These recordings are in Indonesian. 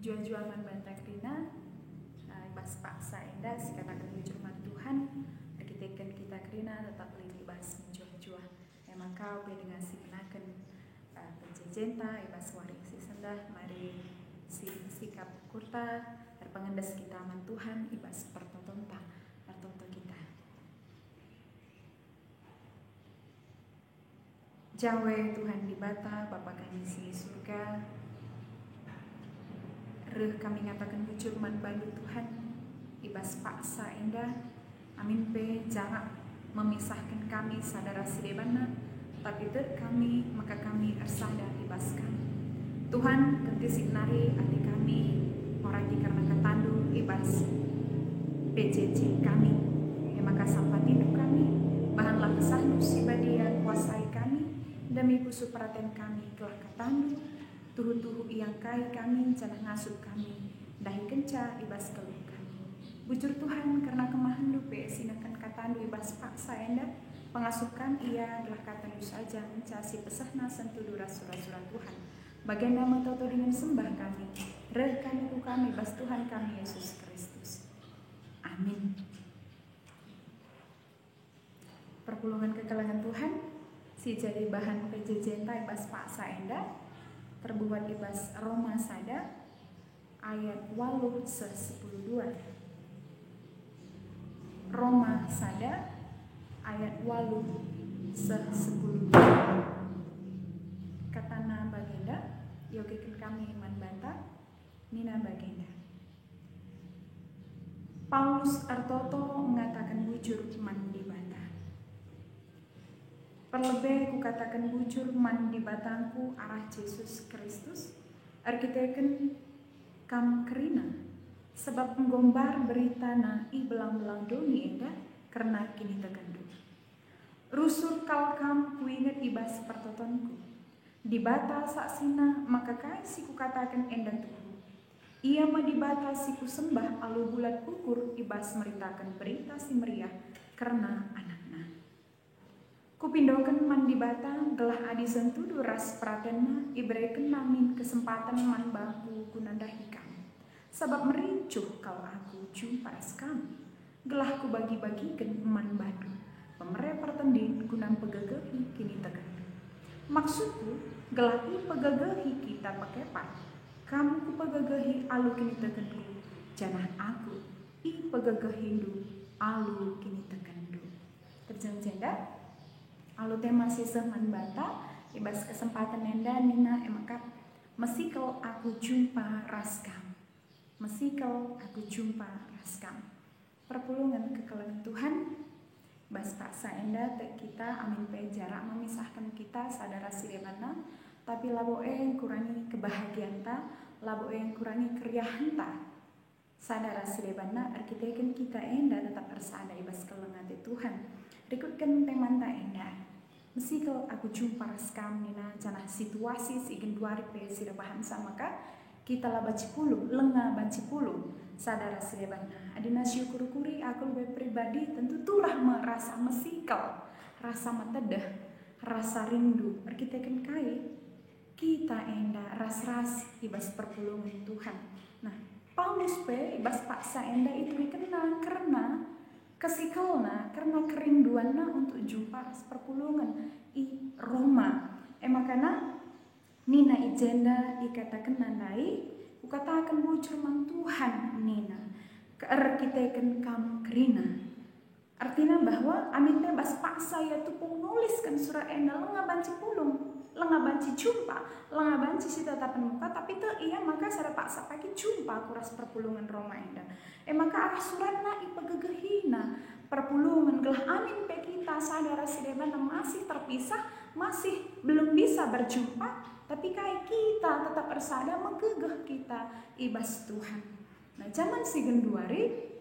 Jua-jua man bantah krina bas paksa enda sikatakan firman Tuhan arkitekan kita krina tetap lini bas jua-jua maka udah dengan sikenakan penjejenta bas waring si sendah mari sikap kurta terpengendas kita man Tuhan ibas pertonton kita Jawe Tuhan di bata Bapa kami si surga reh kami ngatakan bujur man bandu Tuhan ibas paksa indah amin pe jarak memisahkan kami sadara sidebana tapi ter kami maka kami ersada ibas kami Tuhan kentisik nari adik kami orang di karena ketandu ibas PJJ kami maka sampai hidup kami bahanlah kesahnu sibadia kuasai kami demi kusu perhatian kami telah ketandu tuhu-tuhu yang kai kami jangan ngasuh kami dahi kenca ibas keluh kami bujur Tuhan karena kemahan lupe sinakan katandu ibas paksa enda pengasuhkan ia adalah katandu saja mencasi pesahna sentuh surah-surah Tuhan bagian nama toto dengan sembah kami reh kami ku kami ibas Tuhan kami Yesus Kristus amin. Perpulungan kekelangan Tuhan si jadi bahan PJJ ibas paksa enda terbuat ibas Roma sada ayat 8-12 Roma sada ayat 8-12 katana bagenda yogikin kami iman banta nina bagenda Paulus Artoto mengatakan bujur man di banta perlebih ku katakan bujur man di batangku arah Yesus Kristus arkiteken kam kerina sebab menggombar berita na i belang-belang doni enda karena kini tegandu rusur kal kam ku ingat ibas pertotonku di bata saksina maka kai si ku katakan enda tuhu ia ma di bata si ku sembah alu bulat ukur ibas meritakan berita si meriah karena anakna kupindokan man di batang gelah adi sentudu ras pratenna ibreken namin kesempatan man baku kunandahi kamu sebab merincuh kau aku jumpa kami gelah ku bagi-bagikan man badu pemere pertendin kunang pegegehi kini tegandu maksudku gelah i pegegehi kita pakai pat kamu ku pegegehi alu kini tegandu janah aku i pegegehindu alu kini tegandu terjang-janda Alu tema sisa man bata ibas kesempatan enda nina emakap mesikal aku jumpa raskam mesikal aku jumpa raskam perpulungan kekelangan Tuhan bas paksa enda te kita amin pe jarak memisahkan kita sadara sirebana tapi labo yang kurangi kebahagiaan ta labo yang kurangi keriahan ta sadara sirebana arkiteken kita enda tetap bersada ibas kelengate Tuhan rikutkan teman ta enda mesikal aku jumpa raskam nina canah situasi si genduari pe sida bahan sama ka kita lah baci pulu lenga baci pulu sadara sirebana adina syukur-kuri aku lebih pribadi tentu turah merasa mesikal rasa matedah rasa rindu arkiteken kai kita enda ras-ras ibas perpulungan Tuhan nah Paulus pe ibas paksa enda itu dikenal karena kesikalna karena kerinduanna untuk jumpa perpulungan i Roma makana nina ijenda ikatakan nandai ukatakan bujur man Tuhan nina keerkiteken kam kerina artinya bahwa amin bebas paksa ya tupung nuliskan surat enda lenga banci pulung lenga banci jumpa lenga banci si tatapan muka tapi tuh iya maka sada paksa pagi jumpa kuras perpulungan Roma enda maka arah suratna ipegegehina perpulungan gelah amin pe kita sadara sidebana masih terpisah masih belum bisa berjumpa tapi kayak kita tetap bersada menggegeh kita ibas Tuhan nah zaman si genduari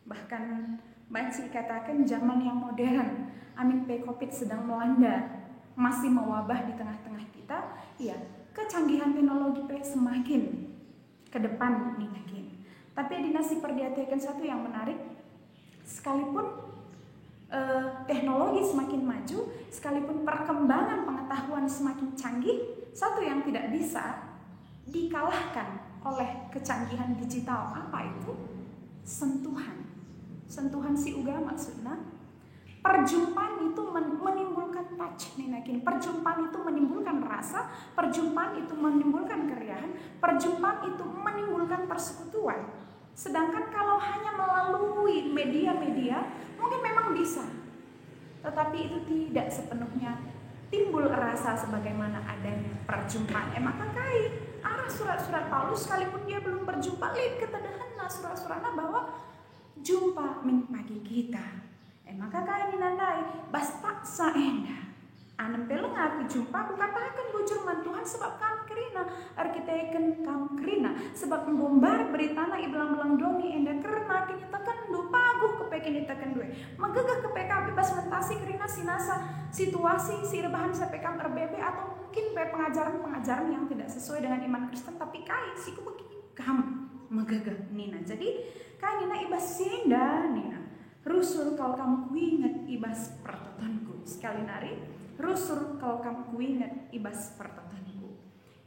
bahkan banci katakan zaman yang modern amin pe covid sedang melanda masih mewabah di tengah-tengah kita ya kecanggihan teknologi pe semakin ke depan nih makin tapi dinasi perdiatekan satu yang menarik sekalipun teknologi semakin maju sekalipun perkembangan pengetahuan semakin canggih satu yang tidak bisa dikalahkan oleh kecanggihan digital. Apa itu? Sentuhan si uga maksudnya. Perjumpaan itu menimbulkan touch nih nakin. Perjumpaan itu menimbulkan rasa, perjumpaan itu menimbulkan keriahan, perjumpaan itu menimbulkan persekutuan. Sedangkan kalau hanya melalui media-media mungkin memang bisa, tetapi itu tidak sepenuhnya timbul rasa sebagaimana adanya perjumpaan. Maka kai arah surat-surat Paulus sekalipun dia belum berjumpa, lihat ketedahan surat-suratnya bahwa jumpa pagi kita. Maka kai ninandai bas paksa enda anem peleng aku jumpa aku katakan bujur man Tuhan sebab kam kerina arkiteken kam kerina sebab menggombar beritana iblang-belang doni enda kerna kini tekan du pagu kepekini tekan due magagah kepeka bebas mentasi kerina sinasa situasi si rebahan sampai kam RBB atau mungkin pengajaran-pengajaran yang tidak sesuai dengan iman Kristen, tapi kai siku begini kam magagah nina. Jadi kai nina ibas senda nina rusur kalau kamu kuingat ibas pertotonku. Sekali nari, rusur kalau kamu kuingat ibas pertotonku.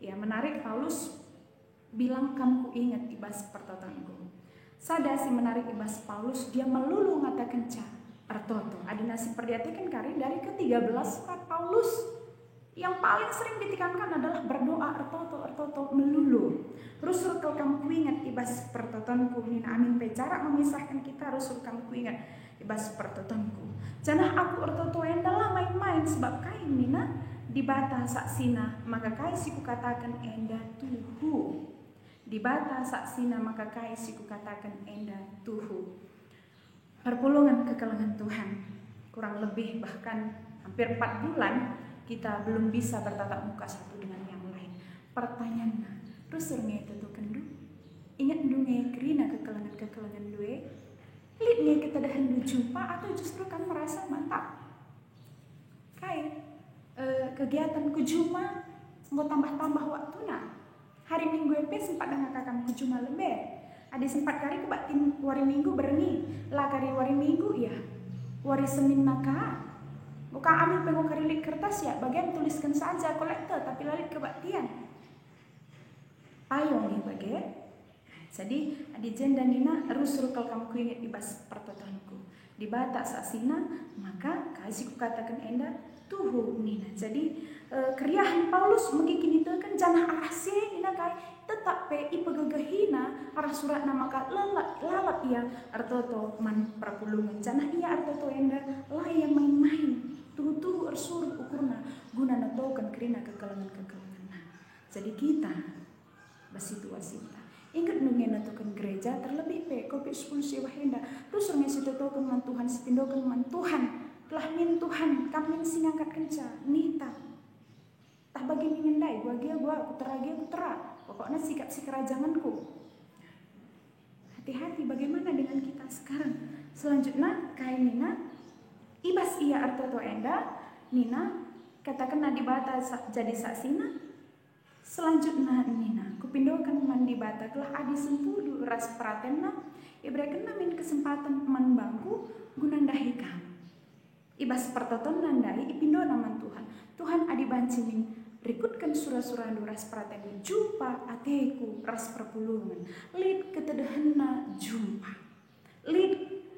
Ya menarik, Paulus bilang kamu kuingat ibas pertotonku. Sada si menarik ibas Paulus, dia melulu ngatakan ca pertoto. Ada nasi perdiatikan kari dari ke-13 surat Paulus. Yang paling sering ditekankan adalah berdoa ertoto melulu. Rusur kalau kamu kuingat ibas pertotonku. Nina amin pecara memisahkan kita rusur kamu kuingat ibas pertotonku. Janah aku ertoto endalah main-main sebab kain nina dibata saksina maka kai siku katakan enda tuhu. Dibata saksina maka kai siku katakan enda tuhu. Perpulungan kekelengan Tuhan kurang lebih bahkan hampir 4 bulan kita belum bisa bertatap muka satu dengan yang lain. Pertanyaannya, rusur nge itu kendu? Ingat du nge kerina kekelengan due? Lihat nge ketadahan du jumpa atau justru kan merasa mantap? Kai kegiatan kujuma mau tambah-tambah waktunya. Hari Minggu EP sempat ngakakan kujuma lebih. Ada sempat kali kebatin wari Minggu berengi. Lah kari wari Minggu ya. Wari Senin naka. Bukan ambil pengukarilik kertas ya, bagian tuliskan saja kolektor tapi lalit kebaktian. Payung nih bagian. Jadi adijen dan Nina rusur kalau kamu kuingat ibas pertotonku. Dibata sasina maka kasih katakan enda tuhu Nina. Jadi keriahan Paulus mengikini itu kan janah arase Nina kai tetap pe ipegegehina arah surat nama ka lalat ia artoto man perpulungan janah ia artoto enda lah yang main-main. Tuh ersur ukurna guna natokan kerina kekelengan. Jadi kita bersituasi kita. Ingat nungen natokan gereja terlebih pe kopi 10 sewa henda. Terus ngesi totokan man Tuhan sepindokan man Tuhan telah min Tuhan kami singangkat kenca nita. Tah bagi mingendai gua putera pokoknya sikap si kerajanganku. Hati-hati bagaimana dengan kita sekarang. Selanjutnya kain Nina ibas ia artoto enda Nina katakan dibata jadi saksina. Selanjutnya Nina kupindokan man dibata kelah adi sempudu ras pratenna ibrekan min kesempatan man bangku gunandahikam ibas pertoton nandai ipindo naman Tuhan adi bancimin berikutkan surah-surah ras pratenna jumpa ateku ras perpulungan lid ketedahanna jumpa lid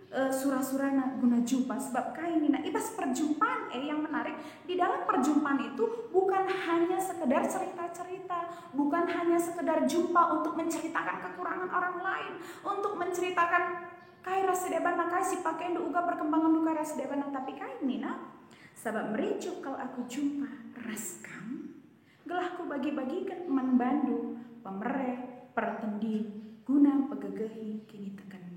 surah-surahna guna jumpa sebab kain nina ibas perjumpaan yang menarik di dalam perjumpaan itu bukan hanya sekedar cerita-cerita, bukan hanya sekedar jumpa untuk menceritakan kekurangan orang lain, untuk menceritakan kai rasedebana kai si pakai uga perkembangan duka rasedebana, tapi kain nina sebab mericu kalau aku jumpa raskam gelahku bagi-bagikan man bandu pemere pertendi guna pegegehi kini tekan.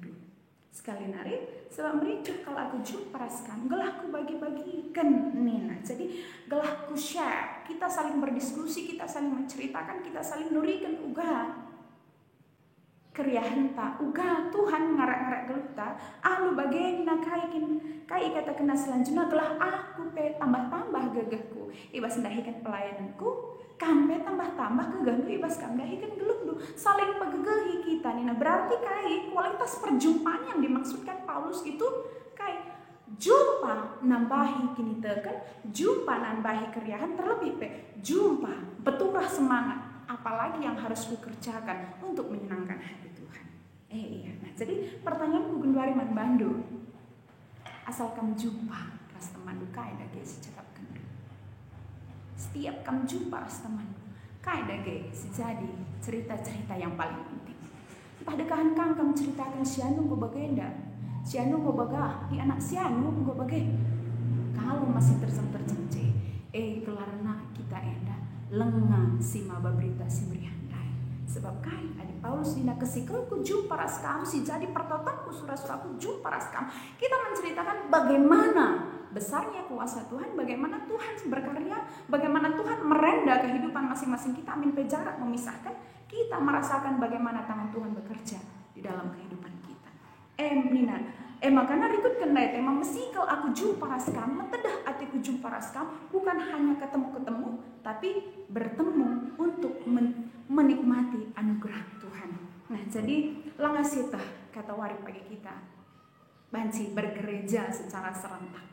Sekali nari, sebab mericu kalau aku jumpa raskan, gelahku bagi-bagikan Nina. Jadi gelahku share, kita saling berdiskusi, kita saling menceritakan, kita saling nurikan uga keriahan ta, uga Tuhan ngarak-ngarak geluta, alu bagaimana kai kata kena selanjutnya gelah aku pe tambah-tambah gagahku, ibas ndahikan pelayananku, kampe tambah-tambah keganggu ibas kamdahikan gelundu, saling pegegehi kita Nina. Berarti kai kualitas perjumpaan yang dimaksudkan Paulus itu kai jumpa nambahi kini tekan, jumpa nambahi keriahan terlebih pe jumpa beturah semangat apalagi yang harus kukerjakan untuk menyenangkan hati Tuhan. Iya. Nah, jadi pertanyaanku gendari man bandu. Asal kamu jumpa ras temandu kai dage secakap kendu. Setiap kamu jumpa ras temandu kai dage sejadi cerita-cerita yang paling penting. Entah dekahan kang kamu ceritakan sianu go bagenda, sianu go baga, di anak sianu go bage. Kalau masih tercence, kelarna kita enda lengang sima berita si merihandai. Sebab kai adi Paulus dina kesikelku jumpa ras kamu si jadi pertotonku surah-surahku jumpa ras kamu. Kita menceritakan bagaimana besarnya kuasa Tuhan, bagaimana Tuhan berkarya, bagaimana Tuhan merenda kehidupan masing-masing kita. Amin pejarak memisahkan, kita merasakan bagaimana tangan Tuhan bekerja di dalam kehidupan kita. Makanya rikut kendai tema mesikal aku jumpa ras kamu, tedah atiku jumpa ras kamu, bukan hanya ketemu-ketemu, tapi bertemu untuk menikmati anugerah Tuhan. Nah, jadi langasita kata wari pagi kita, banci bergereja secara serentak,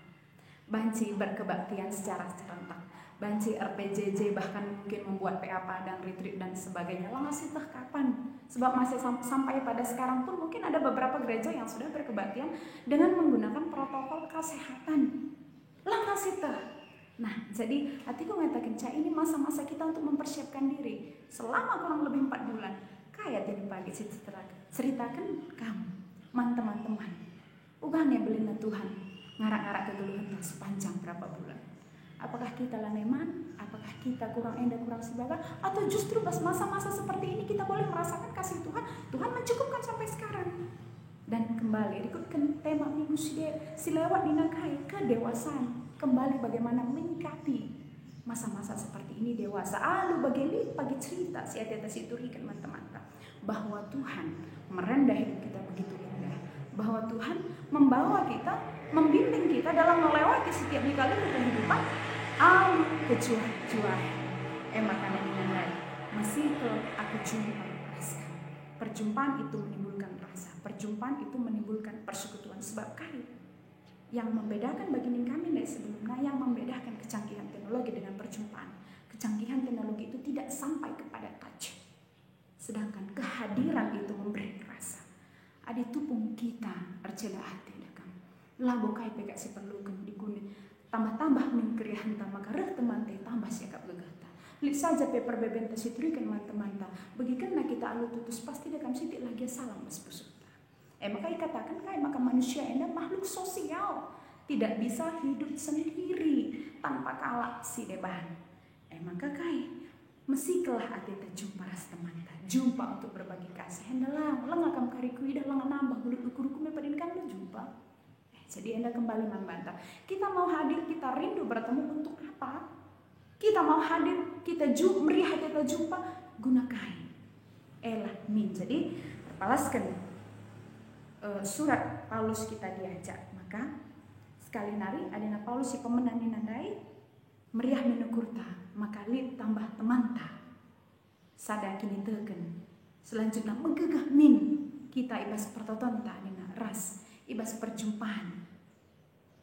banci berkebaktian secara serentak, banci RPJJ bahkan mungkin membuat PA Padang, retreat dan sebagainya. Langasita kapan? Sebab masih sampai pada sekarang pun mungkin ada beberapa gereja yang sudah berkebaktian dengan menggunakan protokol kesehatan. Langasita. Nah, jadi hatiku ngatakan cah ini masa-masa kita untuk mempersiapkan diri selama kurang lebih 4 bulan. Kayak tadi pagi ceritakan kamu, teman-teman. Ugahnya belina Tuhan ngarak-ngarak kegeluhan sepanjang berapa bulan. Apakah kita laneman? Apakah kita kurang endah, kurang sebaga? Atau justru pas masa-masa seperti ini kita boleh merasakan kasih Tuhan? Tuhan mencukupkan sampai sekarang. Dan kembali ikutkan tema minggu si lewat dinakai kedewasaan. Kembali bagaimana menyikapi masa-masa seperti ini dewasa. Lalu bagaimana pagi cerita si atas itu ikan teman-teman bahwa Tuhan merendah hidup kita begitu indah. Bahwa Tuhan membawa kita, membimbing kita dalam melewati setiap kali kehidupan kejuah-juah. Makanan dinilai masih aku jumpa rasa. Perjumpaan itu menimbulkan rasa. Perjumpaan itu menimbulkan persekutuan. Sebab kali yang membedakan bagian kami dari sebelumnya, yang membedakan kecanggihan teknologi dengan perjumpaan. Kecanggihan teknologi itu tidak sampai kepada touch. Sedangkan kehadiran itu memberi rasa. Adi tupung kita arcela hati dekam. Labo kai pekak si perlukan dikunin. Tambah-tambah mengkeriahan tambah kareh teman teh tambah siakap gegata. Lihat saja paper bebenta siturikan teman-teman ta. Begikanlah kita alu tutus pasti dekam sitik lagi salam mas pesuta. Maka dikatakan kai maka manusia enda makhluk sosial. Tidak bisa hidup sendiri tanpa kalah si deban. Maka kai mesikelah ati jumpa ras teman ta. Jumpa untuk berbagi kasih. Hendalah lengakam kariku idah lengan nambah mulut ukuruku mepadinkan lu jumpa. Jadi anda kembali membantah. Kita mau hadir, kita rindu bertemu untuk apa? Kita mau hadir, kita meriah kita jumpa gunakan. Jadi terpalaskan surat Paulus kita diajak. Maka sekali nari adina Paulus si pemenang ninandai meriah menukurta. Maka lid tambah temanta. Sada kini teken. Selanjutnya menggegah kita ibas pertotonta dina ras. Ibas perjumpaan.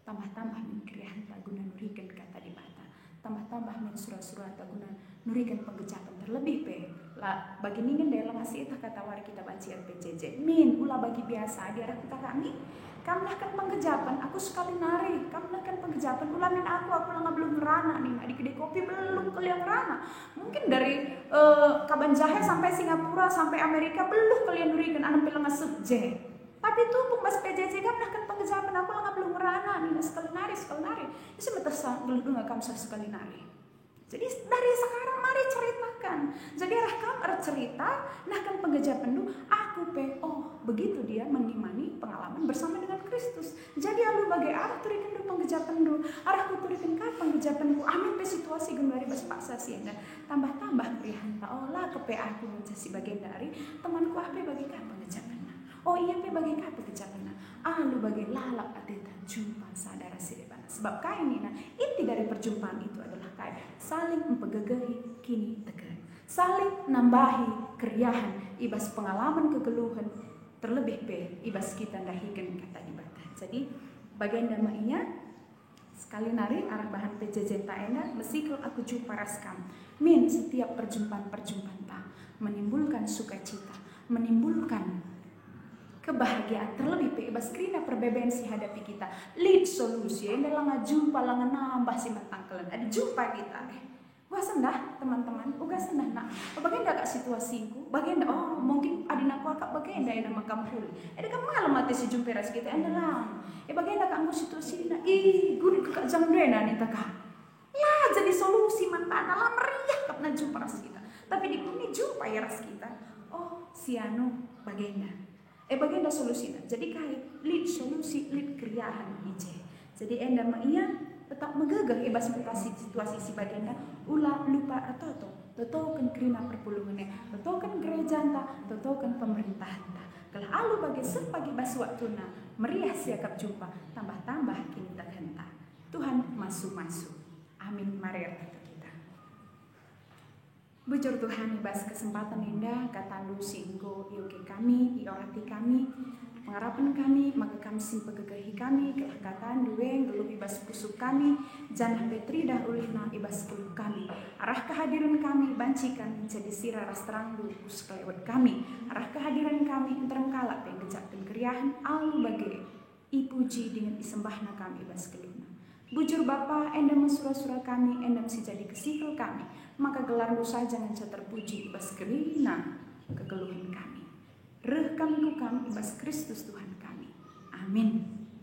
Tambah-tambah mengkrihan tak guna nurikan kata di mata. Tambah-tambah men surah-surah tak guna nurikan penggejapan terlebih lah bagi ningen daya ngasih itu kata wari kita baca RPJJ. Ulah bagi biasa di arah kita kami. Kamu lahkan penggejapan, aku sekali nari. Kamu lahkan penggejapan, ulah men aku lah belum ngerana nih. Adik kedai kopi belum kalian ngerana. Mungkin dari Kaban Jahe sampai Singapura sampai Amerika belum kalian nurikan anak pelengah subje. Tapi tuh mas PJJ kan lahkan penggejapan aku lah belum ngerana nih sekali nari. Itu sebentar dulu nggak kamu sekali nari. Jadi dari sekarang mari ceritakan. Jadi rekam cerita, nah kan penggejapan dulu aku begitu dia mengimani pengalaman bersama dengan Kristus. Jadi alu bagai arah turikan dulu penggejapan dulu, arah ku turikan ka penggejapanku. Amin pe situasi gendari bas paksa sih dan tambah-tambah prihan lah ke PA aku mencari bagian dari temanku apa bagi ka penggejapan. Iya pe bagi ka penggejapan. Alu bagai lalap ateta jumpa sadara sireban. Sebab kain ini inti dari perjumpaan itu adalah kain saling mempegegahi kini tegar. Saling nambahi keriahan ibas pengalaman kegeluhan terlebih ibas kita ndahikan kata dibata. Jadi bagian damainya sekali nari arah bahan PJJ taena mesikul aku jumpa raskam setiap perjumpaan menimbulkan sukacita, menimbulkan kebahagiaan terlebih bebas kerina perbedaan si hadapi kita. Lead solusi yang dalam jumpa langan nambah si mentangkelan. Ada jumpa kita. Wah sendah teman-teman, uga sendah nak. Bagaimana kak situasiku? Bagaimana? Mungkin adina aku kak bagaimana yang nama kampul. Ada kan malam mati si jumpa ras kita endalang. Bagaimana kak anggo situasi na? Guru kak jangdena nih kak. Lah jadi solusi mantana lah meriah kak na jumpa ras kita. Tapi di sini jumpa ya ras kita. Oh si anu bagaimana? Bagaimana solusinya? Jadi kait lead solusi, lead kriahan ije. Jadi enda ia tetap megagah ibas situasi si bagian ulah lupa atau totokan kerina perpulungannya, totokan gereja anta, totokan pemerintah anta. Kalau alu bagi sepagi bas waktuna meriah siakap jumpa, tambah-tambah kini tak henta. Tuhan masuk. Amin. Mari kita. Bujur Tuhan ibas kesempatan indah katandu singgo ioke kami, iorati kami, pengharapan kami, maka kami simpegagahi kami, kelah kataan dueng, geluk ibas pusuk kami, janah petri dah ulihna ibas geluk kami. Arah kehadiran kami, bancikan menjadi sirah ras terang lupus kelewat kami. Arah kehadiran kami, enterang kalak yang kejakkan keriahan, alu bagai ipuji dengan isembahna kami ibas gelukna. Bujur Bapa, endam surah-surah kami, endam si jadi kesikil kami, maka gelarmu saja jangan terpuji ibas kerina kegeluhan kami. Reh kami ibas Kristus Tuhan kami. Amin.